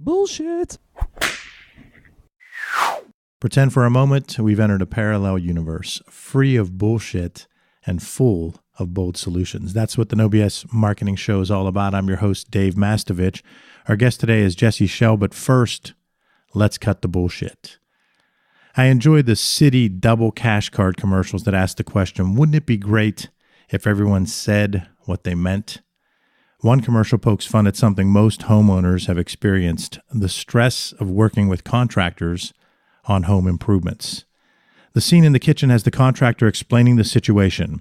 Bullshit. Pretend for a moment we've entered a parallel universe, free of bullshit and full of bold solutions. That's what the No BS Marketing Show is all about. I'm your host, Dave Mastovich. Our guest today is Jesse Schell, but first, let's cut the bullshit. I enjoyed the Citi double cash card commercials that asked the question, wouldn't it be great if everyone said what they meant? One commercial pokes fun at something most homeowners have experienced, the stress of working with contractors on home improvements. The scene in the kitchen has the contractor explaining the situation.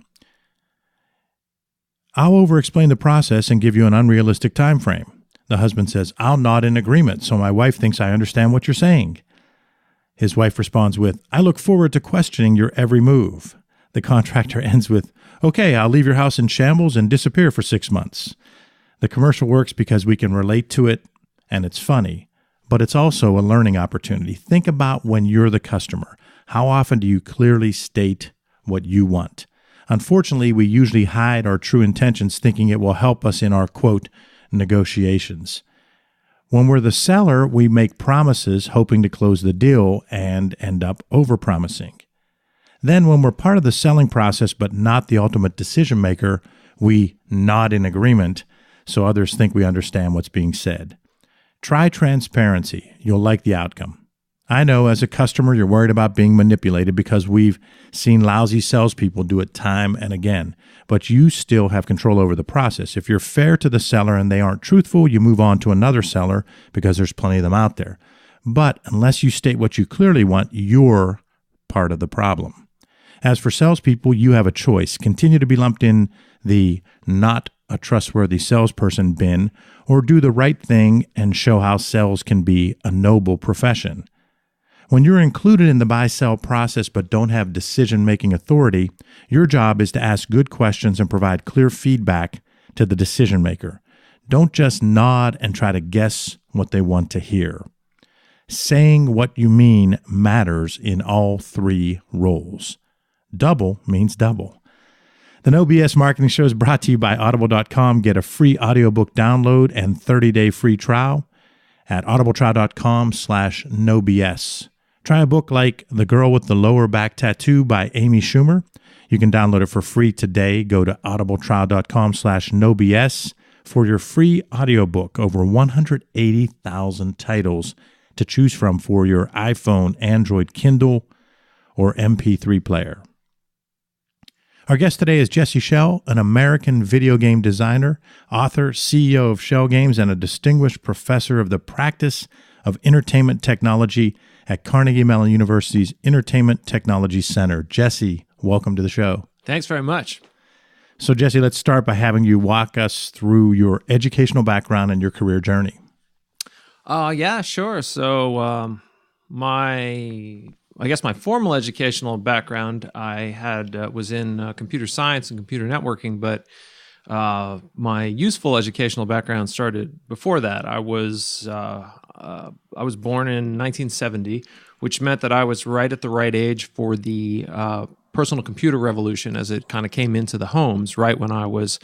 I'll over-explain the process and give you an unrealistic time frame. The husband says, I'll nod in agreement so my wife thinks I understand what you're saying. His wife responds with, I look forward to questioning your every move. The contractor ends with, okay, I'll leave your house in shambles and disappear for 6 months. The commercial works because we can relate to it and it's funny. But it's also a learning opportunity. Think about when you're the customer. How often do you clearly state what you want? Unfortunately, we usually hide our true intentions thinking it will help us in our, quote, negotiations. When we're the seller, we make promises hoping to close the deal and end up overpromising. Then when we're part of the selling process but not the ultimate decision maker, we nod in agreement so others think we understand what's being said. Try transparency. You'll like the outcome. I know as a customer, you're worried about being manipulated because we've seen lousy salespeople do it time and again, but you still have control over the process. If you're fair to the seller and they aren't truthful, you move on to another seller because there's plenty of them out there. But unless you state what you clearly want, you're part of the problem. As for salespeople, you have a choice. Continue to be lumped in the not a trustworthy salesperson bin, or do the right thing and show how sales can be a noble profession. When you're included in the buy-sell process but don't have decision-making authority, your job is to ask good questions and provide clear feedback to the decision maker. Don't just nod and try to guess what they want to hear. Saying what you mean matters in all three roles. Double means double. The No BS Marketing Show is brought to you by Audible.com. Get a free audiobook download and 30-day free trial at audibletrial.com/nobs. Try a book like The Girl with the Lower Back Tattoo by Amy Schumer. You can download it for free today. Go to audibletrial.com/nobs for your free audiobook. Over 180,000 titles to choose from for your iPhone, Android, Kindle, or MP3 player. Our guest today is Jesse Schell, an American video game designer, author, CEO of Schell Games, and a distinguished professor of the practice of entertainment technology at Carnegie Mellon University's Entertainment Technology Center. Jesse, welcome to the show. Thanks very much. So, Jesse, let's start by having you walk us through your educational background and your career journey. Yeah, sure. So I guess my formal educational background I had was in computer science and computer networking, but my useful educational background started before that. I was born in 1970, which meant that I was right at the right age for the personal computer revolution as it kind of came into the homes right when I was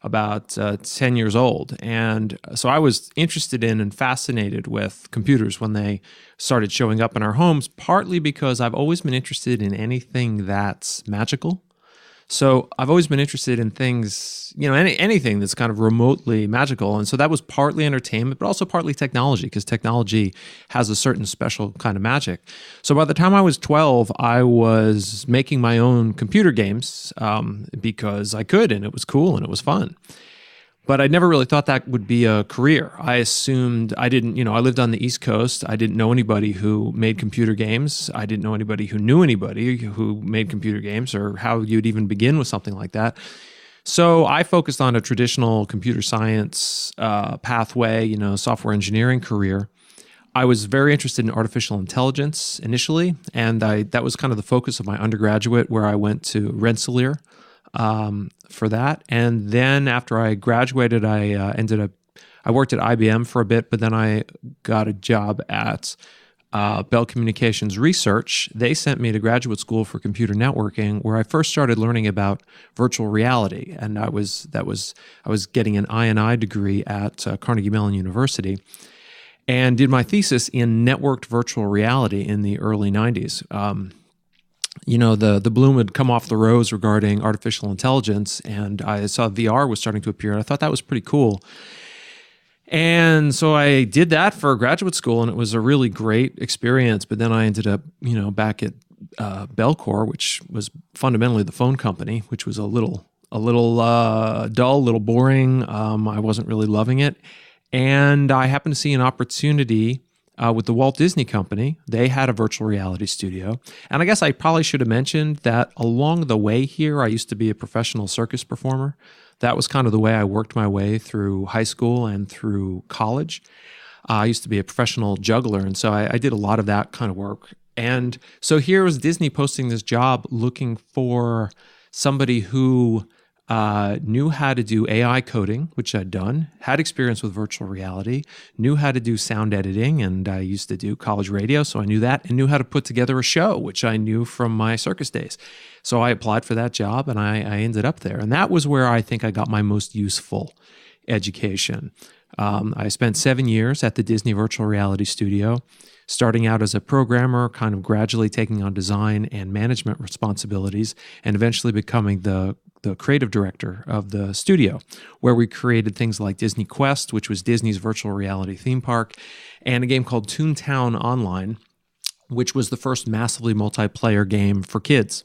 about 10 years old. And so I was interested in and fascinated with computers when they started showing up in our homes, partly because I've always been interested in anything that's magical. So I've always been interested in things, anything that's kind of remotely magical. And so that was partly entertainment, but also partly technology, because technology has a certain special kind of magic. So by the time I was 12, I was making my own computer games because I could, and it was cool and it was fun. But I never really thought that would be a career. I assumed I lived on the East Coast. I didn't know anybody who made computer games. I didn't know anybody who knew anybody who made computer games or how you'd even begin with something like that. So I focused on a traditional computer science pathway, software engineering career. I was very interested in artificial intelligence initially, and that was kind of the focus of my undergraduate, where I went to Rensselaer for that. And then after I graduated, I worked at IBM for a bit, but then I got a job at Bell Communications Research. They sent me to graduate school for computer networking, where I first started learning about virtual reality. And I was getting an I&I degree at Carnegie Mellon University. and did my thesis in networked virtual reality in the early 90s. The bloom had come off the rose regarding artificial intelligence, and I saw VR was starting to appear, and I thought that was pretty cool. And so I did that for graduate school, and it was a really great experience. But then I ended up, back at Bellcore, which was fundamentally the phone company, which was a little dull, a little boring. I wasn't really loving it. And I happened to see an opportunity with the Walt Disney Company. They had a virtual reality studio. And I guess I probably should have mentioned that along the way here, I used to be a professional circus performer. That was kind of the way I worked my way through high school and through college. I used to be a professional juggler, and so I did a lot of that kind of work. And so here was Disney posting this job looking for somebody who knew how to do AI coding, which I'd done, had experience with virtual reality, knew how to do sound editing, and I used to do college radio, so I knew that, and knew how to put together a show, which I knew from my circus days. So I applied for that job, and I ended up there. And that was where I think I got my most useful education. I spent 7 years at the Disney Virtual Reality Studio, starting out as a programmer, kind of gradually taking on design and management responsibilities, and eventually becoming the creative director of the studio, where we created things like Disney Quest, which was Disney's virtual reality theme park, and a game called Toontown Online, which was the first massively multiplayer game for kids.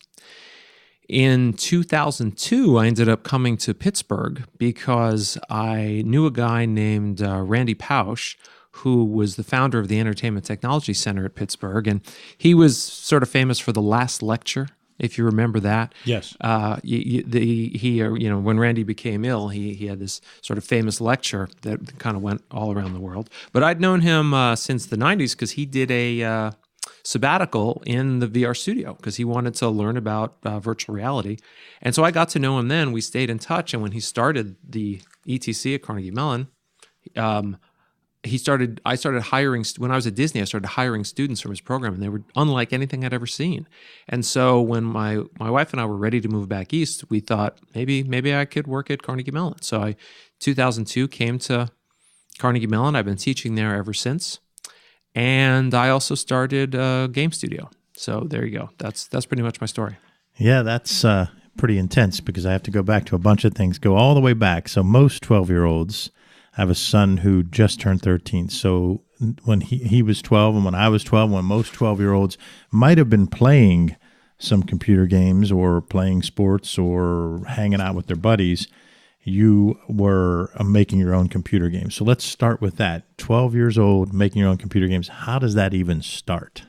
In 2002, I ended up coming to Pittsburgh because I knew a guy named Randy Pausch, who was the founder of the Entertainment Technology Center at Pittsburgh. And he was sort of famous for the last lecture, if you remember that. Yes. When Randy became ill, he had this sort of famous lecture that kind of went all around the world. But I'd known him since the 90s because he did a sabbatical in the VR studio because he wanted to learn about virtual reality. And so I got to know him then. We stayed in touch. And when he started the ETC at Carnegie Mellon, I started hiring, when I was at Disney, I started hiring students from his program, and they were unlike anything I'd ever seen. And so when my wife and I were ready to move back east, we thought maybe I could work at Carnegie Mellon. So 2002 came to Carnegie Mellon. I've been teaching there ever since. And I also started a game studio. So there you go. That's pretty much my story. Yeah, that's pretty intense because I have to go back to a bunch of things, go all the way back. So most 12-year-olds have a son who just turned 13. So when he was 12 and when I was 12, when most 12-year-olds might have been playing some computer games or playing sports or hanging out with their buddies, you were making your own computer games. So let's start with that. 12 years old, making your own computer games. How does that even start?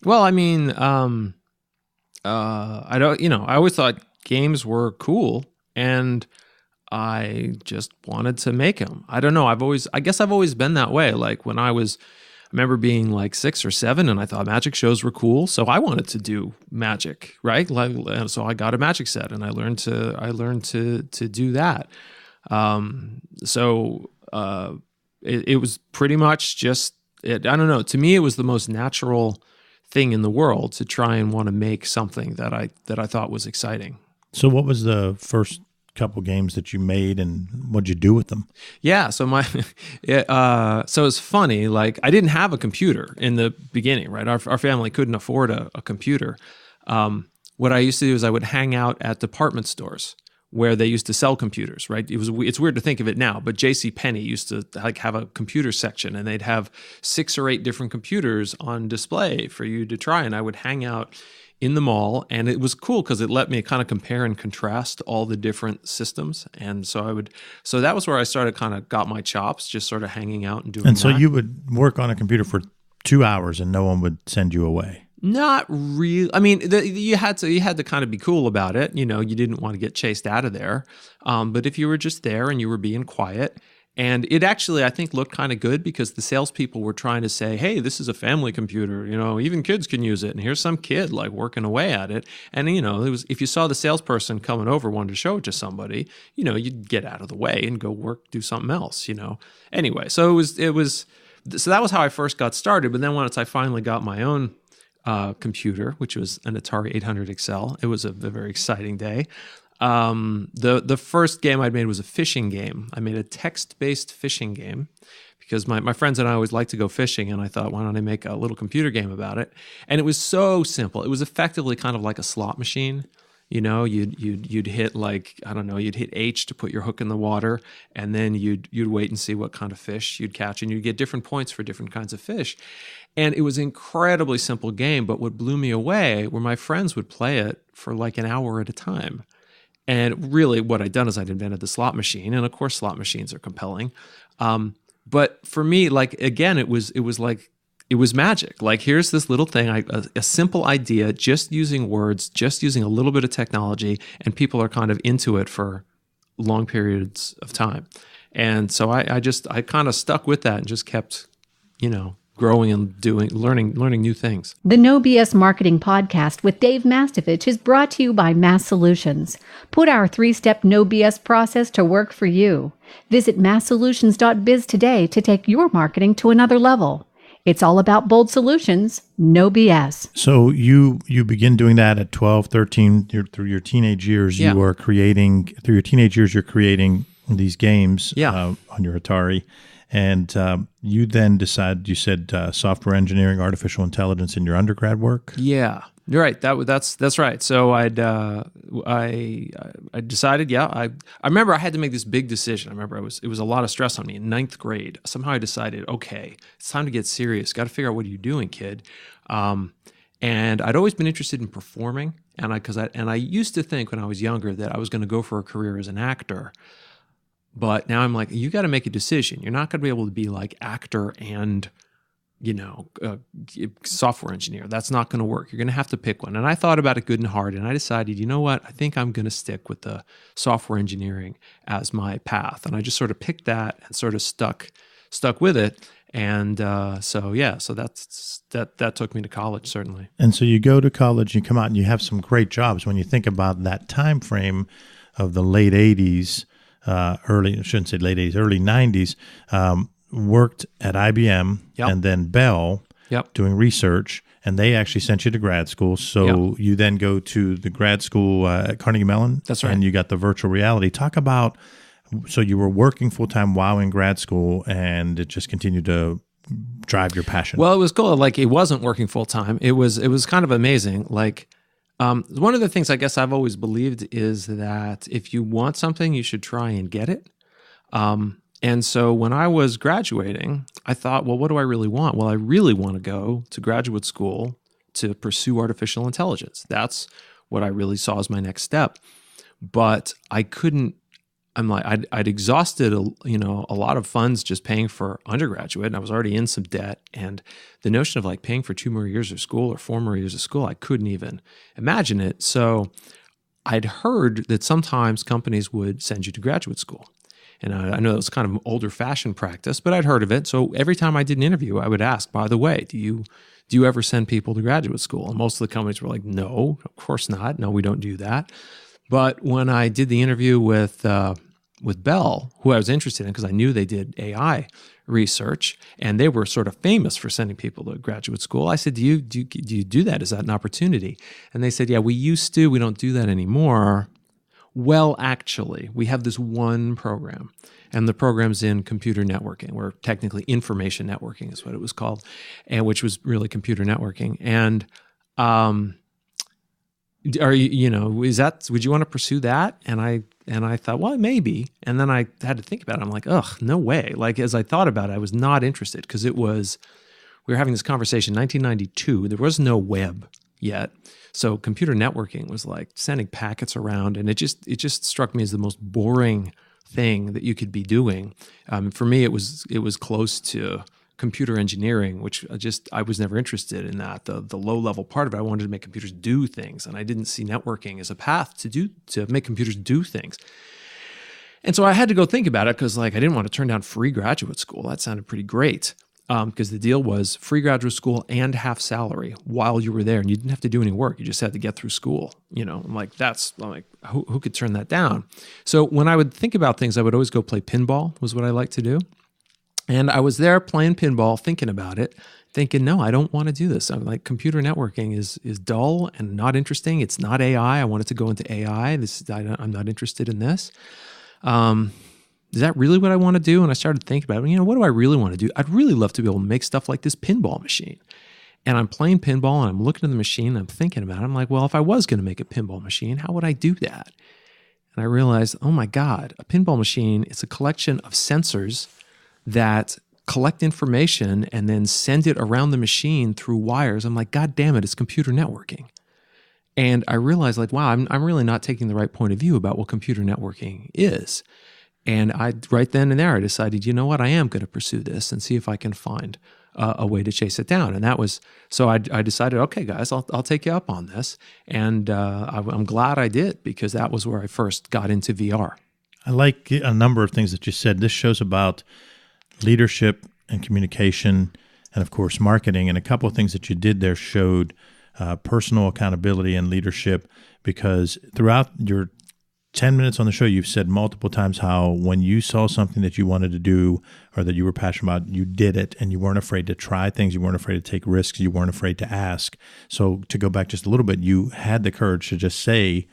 Well, I mean, I always thought games were cool, and I just wanted to make them. I don't know. I guess I've always been that way. Like when I remember being like 6 or 7, and I thought magic shows were cool, so I wanted to do magic, right? So I got a magic set, and I learned to do that. It was pretty much just I don't know. To me, it was the most natural thing in the world to try and want to make something that I thought was exciting. So what was the first couple games that you made, and what'd you do with them? Yeah, so so it's funny. Like I didn't have a computer in the beginning, right? Our family couldn't afford a computer. What I used to do is I would hang out at department stores where they used to sell computers, right? It's weird to think of it now, but JCPenney used to have a computer section, and they'd have 6 or 8 different computers on display for you to try. And I would hang out in the mall, and it was cool because it let me kind of compare and contrast all the different systems. And so that was where I started, kind of got my chops, just sort of hanging out and doing that. And so you would work on a computer for 2 hours and no one would send you away? Not really. I mean, you had to kind of be cool about it. You didn't want to get chased out of there. But if you were just there and you were being quiet, and it actually, I think, looked kind of good because the salespeople were trying to say, hey, this is a family computer. Even kids can use it. And here's some kid like working away at it. And, it was, if you saw the salesperson coming over, wanted to show it to somebody, you'd get out of the way and go do something else, Anyway, so so that was how I first got started. But then once I finally got my own computer, which was an Atari 800 XL, it was a very exciting day. The first game I'd made was a fishing game. I made a text-based fishing game because my friends and I always like to go fishing, and I thought, why don't I make a little computer game about it? And it was so simple. It was effectively kind of like a slot machine. You know, you'd hit like, I don't know, you'd hit H to put your hook in the water, and then you'd wait and see what kind of fish you'd catch, and you'd get different points for different kinds of fish. And it was an incredibly simple game, but what blew me away were my friends would play it for like an hour at a time. And really what I'd done is I'd invented the slot machine, and of course slot machines are compelling. But for me, like, again, it was magic. Like, here's this little thing, a simple idea, just using words, just using a little bit of technology, and people are kind of into it for long periods of time. And so I kind of stuck with that and just kept, growing and learning new things. The No BS Marketing Podcast with Dave Mastovich is brought to you by Mass Solutions. Put our 3-step No BS process to work for you. Visit masssolutions.biz today to take your marketing to another level. It's all about bold solutions, no BS. So you begin doing that at 12, 13, through your teenage years. Yeah. You are creating, through your teenage years, you're creating these games on your Atari. And you then decide, you said software engineering, artificial intelligence in your undergrad work? Yeah, you're right. That's right. So I decided, I remember I had to make this big decision. I remember it was a lot of stress on me in 9th grade. Somehow I decided, okay, it's time to get serious. Got to figure out what are you doing, kid. And I'd always been interested in performing, and I used to think when I was younger that I was going to go for a career as an actor. But now I'm like, you got to make a decision. You're not going to be able to be like actor and, software engineer. That's not going to work. You're going to have to pick one. And I thought about it good and hard, and I decided, you know what? I think I'm going to stick with the software engineering as my path. And I just sort of picked that and sort of stuck with it. And so that took me to college, certainly. And so you go to college, you come out, and you have some great jobs. When you think about that time frame of the late 80s, early 90s, worked at IBM and then Bell doing research, and they actually sent you to grad school. So you then go to the grad school at Carnegie Mellon. That's right. And you got the virtual reality. Talk about, so you were working full-time while in grad school, and it just continued to drive your passion. Well, it was cool. Like, it wasn't working full-time. It was kind of amazing. Like, one of the things I guess I've always believed is that if you want something, you should try and get it. And so when I was graduating, I thought, well, what do I really want? Well, I really want to go to graduate school to pursue artificial intelligence. That's what I really saw as my next step. But I couldn't. I'd exhausted a lot of funds just paying for undergraduate, and I was already in some debt. And the notion of like paying for 2 more years of school or 4 more years of school, I couldn't even imagine it. So I'd heard that sometimes companies would send you to graduate school. And I know it was kind of an older fashioned practice, but I'd heard of it. So every time I did an interview, I would ask, by the way, do you ever send people to graduate school? And most of the companies were like, no, of course not. No, we don't do that. But when I did the interview with Bell, who I was interested in because I knew they did AI research, and they were sort of famous for sending people to graduate school, I said, do you do that? Is that an opportunity? And they said, yeah, we used to. We don't do that anymore. Well, actually, we have this one program, and the program's in computer networking, or technically information networking is what it was called, and which was really computer networking. And are you, is that, would you want to pursue that? And I thought, well, maybe. And then I had to think about it. I'm like, ugh, no way. Like, as I thought about it, I was not interested, because we were having this conversation in 1992. There was no web yet. So computer networking was like sending packets around, and it just struck me as the most boring thing that you could be doing. For me, it was close to computer engineering, which I was never interested in that. The low level part of it, I wanted to make computers do things, and I didn't see networking as a path to make computers do things. And so I had to go think about it, because like I didn't want to turn down free graduate school. That sounded pretty great. Because the deal was free graduate school and half salary while you were there, and you didn't have to do any work. You just had to get through school. I'm like, who could turn that down? So when I would think about things, I would always go play pinball, was what I liked to do. And I was there playing pinball, thinking about it, thinking, no, I don't want to do this. I'm like, computer networking is dull and not interesting. It's not AI. I wanted to go into AI. I'm not interested in this. is that really what I want to do? And I started thinking about it. What do I really want to do? I'd really love to be able to make stuff like this pinball machine. And I'm playing pinball and I'm looking at the machine and I'm thinking about it. I'm like, well, if I was going to make a pinball machine, how would I do that? And I realized, oh my God, a pinball machine is a collection of sensors that collect information and then send it around the machine through wires. I'm like, God damn it, it's computer networking. And I realized, like, wow, I'm really not taking the right point of view about what computer networking is. And right then and there, I decided, you know what, I am going to pursue this and see if I can find a way to chase it down. And that was, so I decided, okay, guys, I'll take you up on this. And I'm glad I did, because that was where I first got into VR. I like a number of things that you said. This show's about leadership and communication and, of course, marketing. And a couple of things that you did there showed personal accountability and leadership, because throughout your 10 minutes on the show, you've said multiple times how when you saw something that you wanted to do or that you were passionate about, you did it, and you weren't afraid to try things. You weren't afraid to take risks. You weren't afraid to ask. So to go back just a little bit, you had the courage to just say,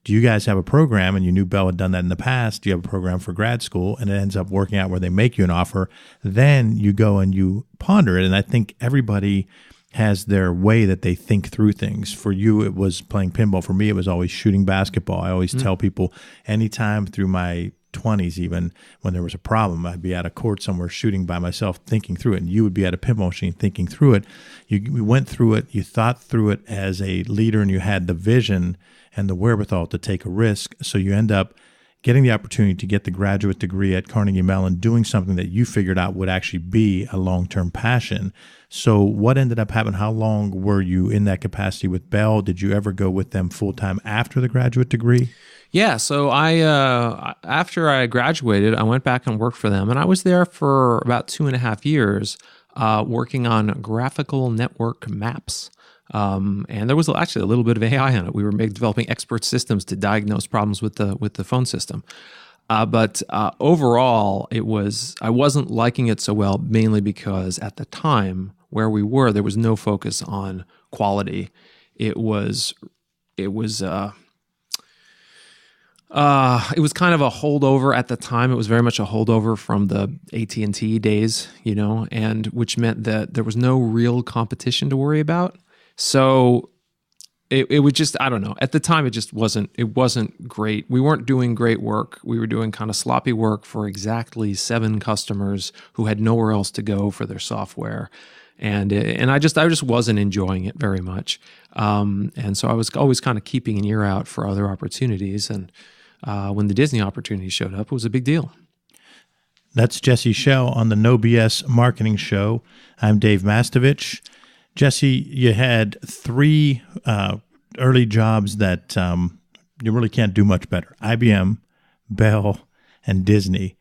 do you guys have a program? And you knew Bell had done that in the past. Do you have a program for grad school? And it ends up working out where they make you an offer. Then you go and you ponder it. And I think everybody has their way that they think through things. For you, it was playing pinball. For me, it was always shooting basketball. I always tell people, anytime through my 20s, even when there was a problem, I'd be at a court somewhere shooting by myself, thinking through it. And you would be at a pinball machine thinking through it. You went through it. You thought through it as a leader, and you had the vision and the wherewithal to take a risk. So you end up getting the opportunity to get the graduate degree at Carnegie Mellon, doing something that you figured out would actually be a long-term passion. So what ended up happening? How long were you in that capacity with Bell? Did you ever go with them full-time after the graduate degree? Yeah, so after I graduated, I went back and worked for them, and I was there for about 2.5 years, working on graphical network maps. And there was actually a little bit of AI on it. We were developing expert systems to diagnose problems with the phone system. But overall, I wasn't liking it so well, mainly because at the time where we were, there was no focus on quality. It was kind of a holdover at the time. It was very much a holdover from the AT&T days, and which meant that there was no real competition to worry about. So it would just, I don't know. At the time, it wasn't great. We weren't doing great work. We were doing kind of sloppy work for exactly 7 customers who had nowhere else to go for their software. And I just wasn't enjoying it very much. And so I was always kind of keeping an ear out for other opportunities. And when the Disney opportunity showed up, it was a big deal. That's Jesse Schell on the No BS Marketing Show. I'm Dave Mastovich. Jesse, you had 3 early jobs that you really can't do much better. IBM, Bell, and Disney.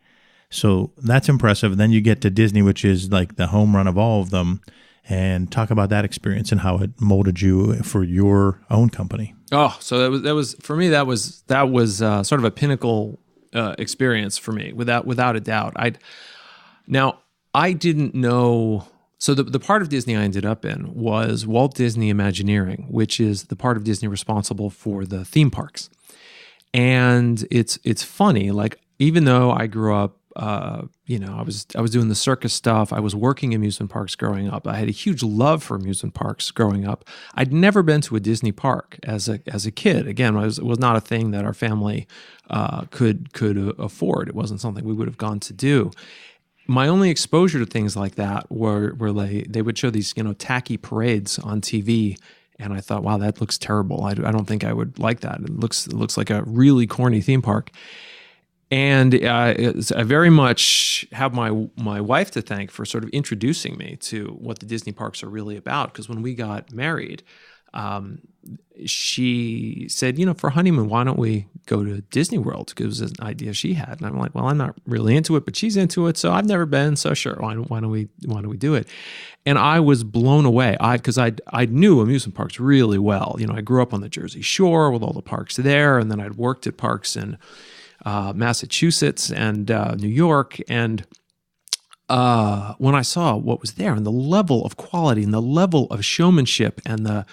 So that's impressive. Then you get to Disney, which is like the home run of all of them. And talk about that experience and how it molded you for your own company. Oh, so that was for me. That was sort of a pinnacle experience for me, without a doubt. I didn't know. So the part of Disney I ended up in was Walt Disney Imagineering, which is the part of Disney responsible for the theme parks. And it's funny, like, even though I grew up, I was doing the circus stuff. I was working amusement parks growing up. I had a huge love for amusement parks growing up. I'd never been to a Disney park as a kid. Again, it was not a thing that our family could afford. It wasn't something we would have gone to do. My only exposure to things like that were they would show these tacky parades on TV, and I thought, wow, that looks terrible. I don't think I would like that. It looks like a really corny theme park. And I very much have my wife to thank for sort of introducing me to what the Disney parks are really about. Because when we got married, she said, for honeymoon, why don't we go to Disney World? Because it was an idea she had. And I'm like, well, I'm not really into it, but she's into it. So I've never been. So sure, why don't we do it? And I was blown away. Because I knew amusement parks really well. I grew up on the Jersey Shore with all the parks there. And then I'd worked at parks in Massachusetts and New York. And when I saw what was there and the level of quality and the level of showmanship and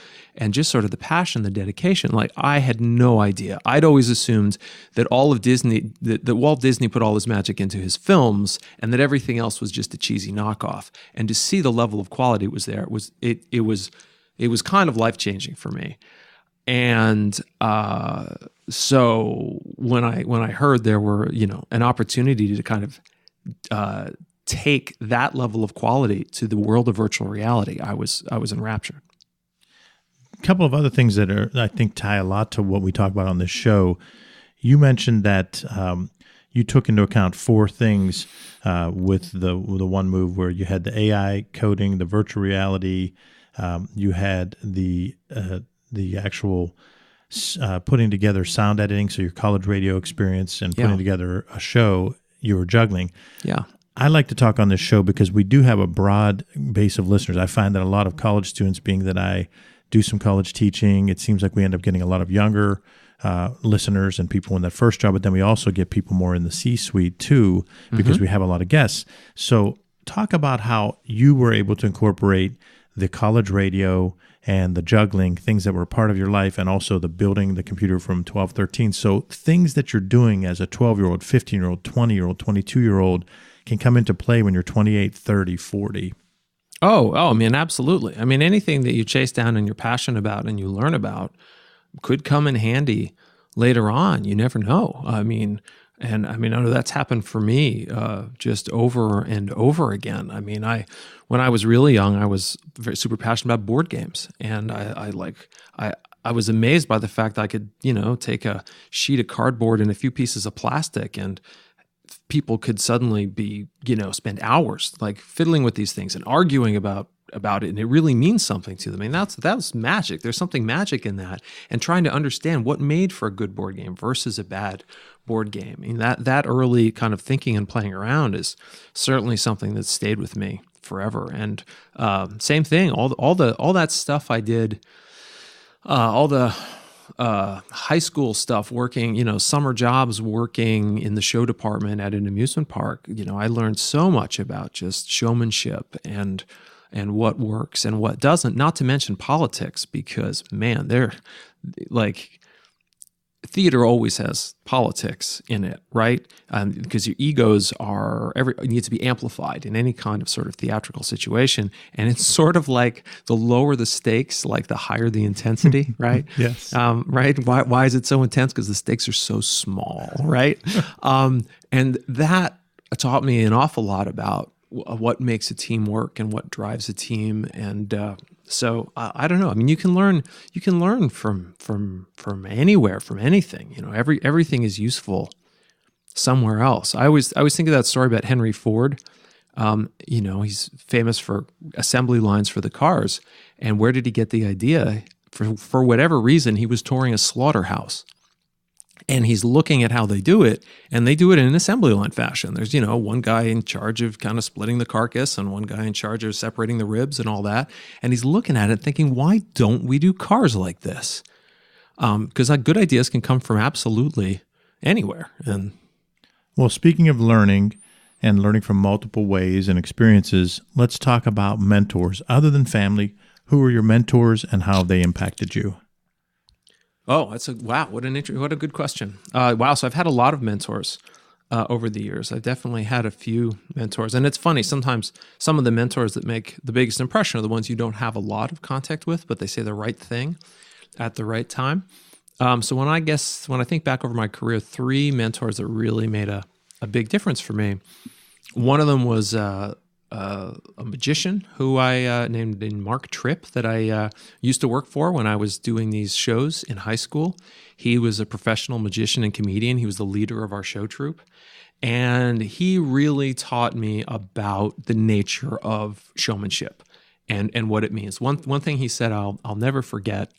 just sort of the passion, the dedication, like I had no idea. I'd always assumed that all of Disney, that Walt Disney put all his magic into his films and that everything else was just a cheesy knockoff. And to see the level of quality was there, it was kind of life-changing for me. And so when I heard there were, an opportunity to kind of take that level of quality to the world of virtual reality, I was enraptured. A couple of other things that I think tie a lot to what we talk about on this show. You mentioned that you took into account 4 things with the one move where you had the AI coding, the virtual reality, you had the actual putting together sound editing, so your college radio experience, and putting together a show. You were juggling. Yeah. I like to talk on this show because we do have a broad base of listeners. I find that a lot of college students, being that I do some college teaching, it seems like we end up getting a lot of younger listeners and people in that first job, but then we also get people more in the C-suite too, because we have a lot of guests. So talk about how you were able to incorporate the college radio and the juggling, things that were part of your life, and also the building the computer from 12, 13. So things that you're doing as a 12-year-old, 15-year-old, 20-year-old, 22-year-old can come into play when you're 28, 30, 40. Oh, I mean, absolutely. I mean, anything that you chase down and you're passionate about and you learn about could come in handy later on. You never know. I know that's happened for me just over and over again. I mean, when I was really young, I was super passionate about board games, and I was amazed by the fact that I could, take a sheet of cardboard and a few pieces of plastic, and people could suddenly be, spend hours like fiddling with these things and arguing about it, and it really means something to them. I mean, that's magic. There's something magic in that, and trying to understand what made for a good board game versus a bad board game. I mean, that early kind of thinking and playing around is certainly something that stayed with me forever. And same thing, all that stuff I did, all the high school stuff, working, summer jobs, working in the show department at an amusement park. I learned so much about just showmanship and what works and what doesn't, not to mention politics, because man, they're like, theater always has politics in it, right? Because your egos need to be amplified in any kind of sort of theatrical situation. And it's sort of like the lower the stakes, like the higher the intensity, right? Yes. Right? Why is it so intense? Because the stakes are so small, right? And that taught me an awful lot about what makes a team work and what drives a team. And so I don't know. I mean, you can learn from anywhere, from anything. Everything is useful somewhere else. I always think of that story about Henry Ford. He's famous for assembly lines for the cars. And where did he get the idea? For whatever reason, he was touring a slaughterhouse. And he's looking at how they do it, and they do it in an assembly line fashion. There's, one guy in charge of kind of splitting the carcass and one guy in charge of separating the ribs and all that. And he's looking at it thinking, why don't we do cars like this? Because good ideas can come from absolutely anywhere. And well, speaking of learning and learning from multiple ways and experiences, let's talk about mentors. Other than family, who are your mentors and how have they impacted you? Oh, what a good question. So I've had a lot of mentors over the years. I've definitely had a few mentors. And it's funny, sometimes some of the mentors that make the biggest impression are the ones you don't have a lot of contact with, but they say the right thing at the right time. So when I think back over my career, 3 mentors that really made a big difference for me. One of them was a magician who I named Mark Tripp that I used to work for when I was doing these shows in high school. He was a professional magician and comedian. He was the leader of our show troupe. And he really taught me about the nature of showmanship and what it means. One thing he said I'll never forget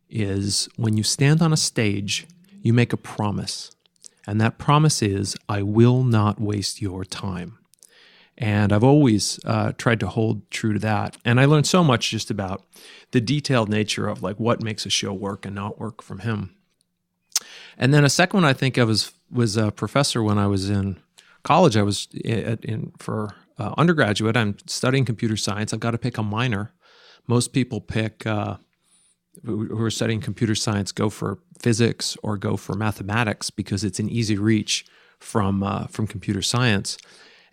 is when you stand on a stage, you make a promise. And that promise is, I will not waste your time. And I've always tried to hold true to that. And I learned so much just about the detailed nature of like what makes a show work and not work from him. And then a second one I think of was a professor when I was in college. I was for undergraduate. I'm studying computer science. I've got to pick a minor. Most people pick who are studying computer science go for physics or go for mathematics because it's an easy reach from computer science.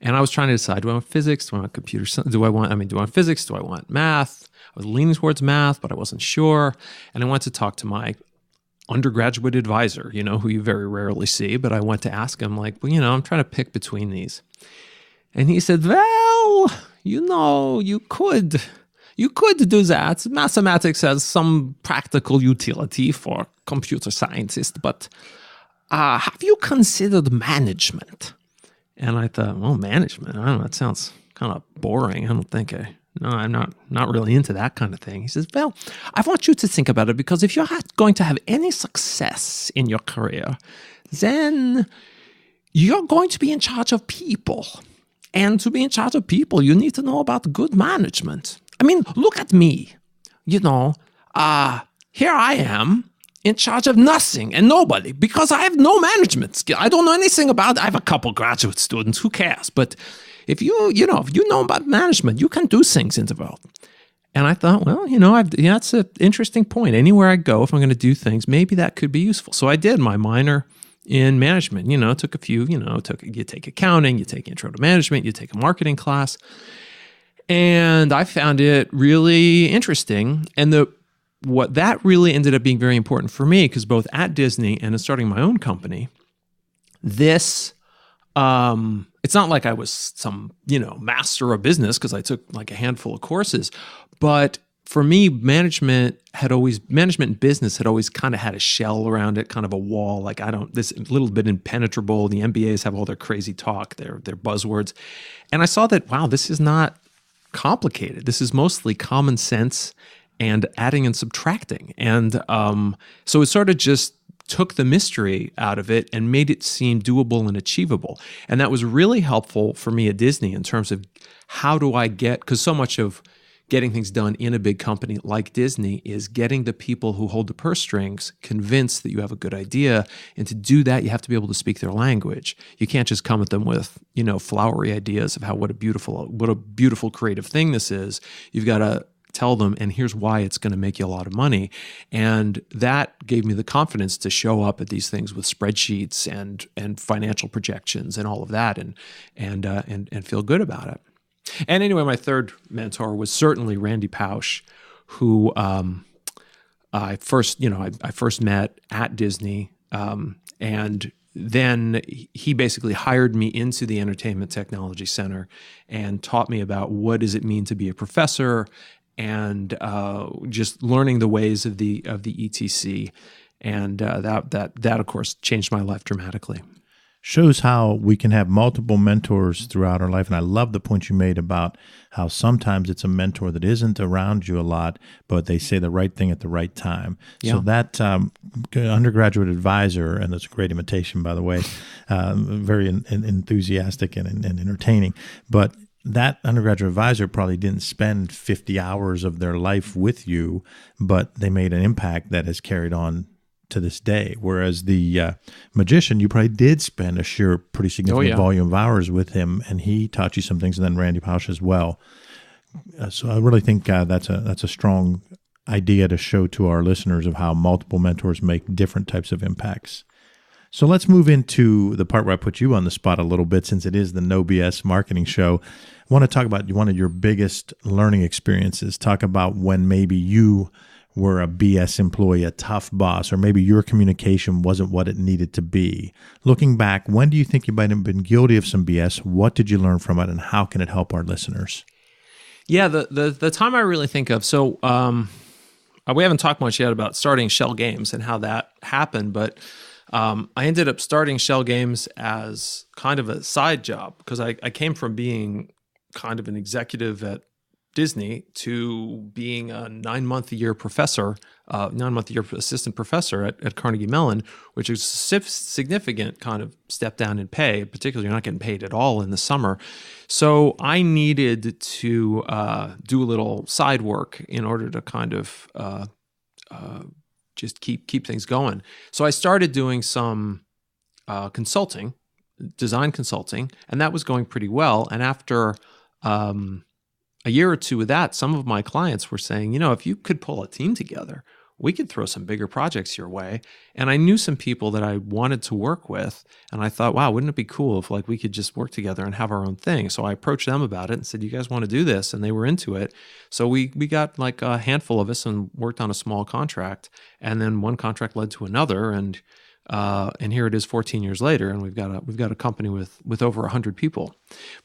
And I was trying to decide: do I want physics? Do I want computer science? Do I want physics? Do I want math? I was leaning towards math, but I wasn't sure. And I went to talk to my undergraduate advisor, who you very rarely see, but I went to ask him, like, well, I'm trying to pick between these. And he said, well, you could do that. Mathematics has some practical utility for computer scientists, but have you considered management? And I thought, well, management, I don't know, that sounds kind of boring. I'm not really into that kind of thing. He says, well, I want you to think about it, because if you're going to have any success in your career, then you're going to be in charge of people. And to be in charge of people, you need to know about good management. I mean, look at me. Here I am in charge of nothing and nobody because I have no management skill. I don't know anything about it. I have a couple graduate students. Who cares? But if you know about management, you can do things in the world. And I thought, well, that's an interesting point. Anywhere I go, if I'm going to do things, maybe that could be useful. So I did my minor in management. Took a few. You take accounting, you take intro to management, you take a marketing class. And I found it really interesting. And what that really ended up being very important for me, because both at Disney and in starting my own company, this, it's not like I was some, master of business because I took like a handful of courses, but for me, management and business had always kind of had a shell around it, kind of a wall. Like this little bit impenetrable. The MBAs have all their crazy talk, their buzzwords. And I saw that, wow, this is not complicated. This is mostly common sense and adding and subtracting. And so it sort of just took the mystery out of it and made it seem doable and achievable. And that was really helpful for me at Disney in terms of how do I because so much of getting things done in a big company like Disney is getting the people who hold the purse strings convinced that you have a good idea. And to do that, you have to be able to speak their language. You can't just come at them with, flowery ideas of what a beautiful creative thing this is. You've got to tell them, and here's why it's going to make you a lot of money. And that gave me the confidence to show up at these things with spreadsheets and financial projections and all of that and feel good about it. And anyway, my third mentor was certainly Randy Pausch, who I first met at Disney, and then he basically hired me into the Entertainment Technology Center and taught me about what does it mean to be a professor, and just learning the ways of the ETC, and that of course changed my life dramatically. Shows how we can have multiple mentors throughout our life. And I love the point you made about how sometimes it's a mentor that isn't around you a lot, but they say the right thing at the right time. Yeah. So that undergraduate advisor, and that's a great imitation, by the way, very enthusiastic and entertaining, but that undergraduate advisor probably didn't spend 50 hours of their life with you, but they made an impact that has carried on to this day. Whereas the magician, you probably did spend a pretty significant volume of hours with him, and he taught you some things, and then Randy Pausch as well. So I really think that's a strong idea to show to our listeners of how multiple mentors make different types of impacts. So let's move into the part where I put you on the spot a little bit, since it is the No BS marketing show. I want to talk about one of your biggest learning experiences. Talk about when maybe you were a BS employee, a tough boss, or maybe your communication wasn't what it needed to be. Looking back, when do you think you might have been guilty of some BS? What did you learn from it, and how can it help our listeners? Yeah, the time I really think of, so we haven't talked much yet about starting Schell Games and how that happened, but I ended up starting Schell Games as kind of a side job because I came from being kind of an executive at Disney to being a 9-month-a-year professor, 9-month-a-year assistant professor at Carnegie Mellon, which is a significant kind of step down in pay. Particularly, you're not getting paid at all in the summer. So I needed to do a little side work in order to kind of just keep things going. So I started doing some consulting design consulting, and that was going pretty well. And after a year or two of that, some of my clients were saying, if you could pull a team together, we could throw some bigger projects your way. And I knew some people that I wanted to work with. And I thought, wow, wouldn't it be cool if we could just work together and have our own thing? So I approached them about it and said, you guys want to do this? And they were into it. So we got a handful of us and worked on a small contract. And then one contract led to another. And here it is 14 years later, and we've got a company with over 100 people.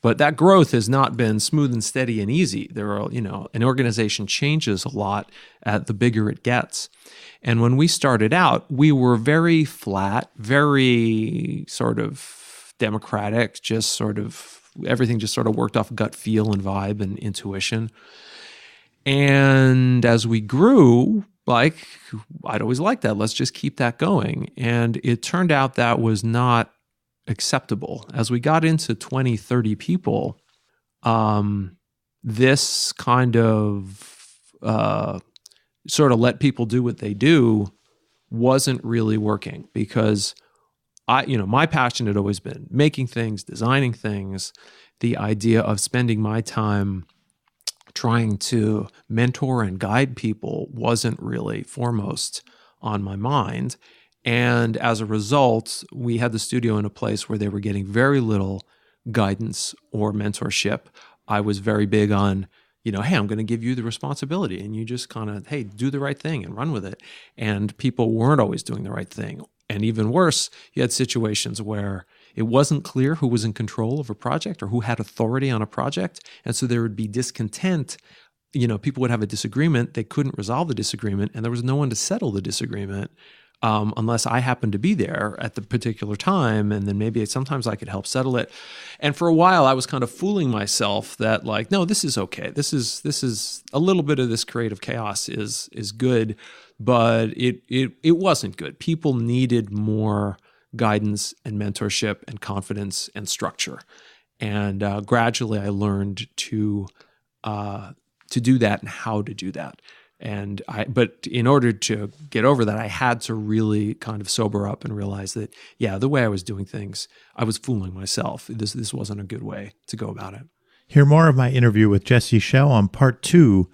But that growth has not been smooth and steady and easy. There are, an organization changes a lot the bigger it gets. And when we started out, we were very flat, very sort of democratic, just sort of everything just sort of worked off gut feel and vibe and intuition. And as we grew, I'd always liked that. Let's just keep that going. And it turned out that was not acceptable. As we got into 20, 30 people, this kind of sort of let people do what they do wasn't really working, because my passion had always been making things, designing things. The idea of spending my time trying to mentor and guide people wasn't really foremost on my mind. And as a result, we had the studio in a place where they were getting very little guidance or mentorship. I was very big on, hey, I'm going to give you the responsibility, and you just kind of, hey, do the right thing and run with it. And people weren't always doing the right thing. And even worse, you had situations where it wasn't clear who was in control of a project or who had authority on a project. And so there would be discontent. People would have a disagreement. They couldn't resolve the disagreement, and there was no one to settle the disagreement unless I happened to be there at the particular time. And then maybe sometimes I could help settle it. And for a while, I was kind of fooling myself that no, this is okay. This is a little bit of this creative chaos is good, but it wasn't good. People needed more guidance and mentorship and confidence and structure. And gradually I learned to do that and how to do that. But in order to get over that, I had to really kind of sober up and realize that, the way I was doing things, I was fooling myself. This wasn't a good way to go about it. Hear more of my interview with Jesse Schell on part 2